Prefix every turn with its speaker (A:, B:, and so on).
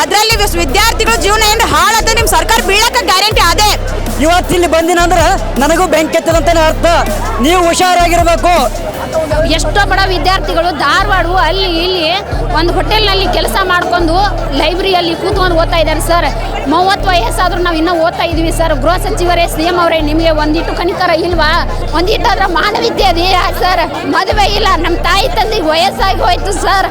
A: ಅದರಲ್ಲಿ ವಿದ್ಯಾರ್ಥಿಗಳ ಜೀವನ ಏನು ಹಾಳಾದ ನಿಮ್ಮ ಸರ್ಕಾರ ಬೀಳಕ ಗ್ಯಾರಂಟಿ ಅದೇ.
B: ಇವತ್ತು ಇಲ್ಲಿ ಬಂದಿನ ಅಂದ್ರೆ ನನಗೂ ಬೆಂಕಿ ಎತ್ತದಂತಾನೆ ಅರ್ಥ. ನೀವು ಹುಷಾರಾಗಿರ್ಬೇಕು.
C: ಎಷ್ಟೋ ಬಡ ವಿದ್ಯಾರ್ಥಿಗಳು ಧಾರವಾಡ ಅಲ್ಲಿ ಇಲ್ಲಿ ಒಂದು ಹೋಟೆಲ್ನಲ್ಲಿ ಕೆಲಸ ಮಾಡ್ಕೊಂಡು ಲೈಬ್ರರಿಯಲ್ಲಿ ಕೂತ್ಕೊಂಡು ಓದ್ತಾ ಇದ್ದಾರೆ ಸರ್. 30 ವಯಸ್ಸಾದ್ರೂ ನಾವು ಇನ್ನೂ ಓದ್ತಾ ಇದೀವಿ ಸರ್. ಗೃಹ ಸಚಿವರೇ, CM ಅವರೇ, ನಿಮಗೆ ಒಂದಿಟ್ಟು ಕನಿಕರ ಇಲ್ವಾ? ಒಂದಿಟ್ಟಾದ್ರೆ ಮಾನವೀಯತೆ ಅದೆಯಾ ಸರ್? ಮದುವೆ ಇಲ್ಲ, ನಮ್ಮ ತಾಯಿ ತಂದೆಗೆ ವಯಸ್ಸಾಗಿ ಹೋಯ್ತು ಸರ್.